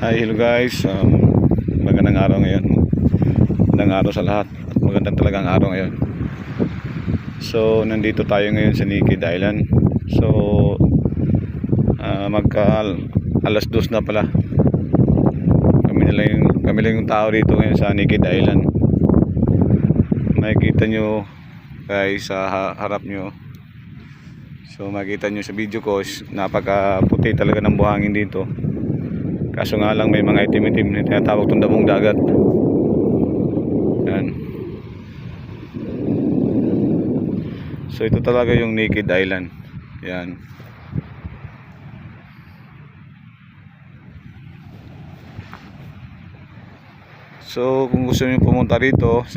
Hello guys, magandang araw ngayon. Magandang araw sa lahat. Magandang talagang araw ngayon. So, nandito tayo ngayon sa Naked Island. So, magka alas 2 na pala. Kami lang yung tao dito ngayon sa Naked Island. Makikita nyo guys sa harap nyo. So, makikita nyo sa video ko, napaka-puti talaga ng buhangin dito. Kaso nga lang may mga itim-itim na tinatawag itong damong dagat. Yan. So ito talaga yung Naked Island. Yan. So kung gusto niyo pumunta rito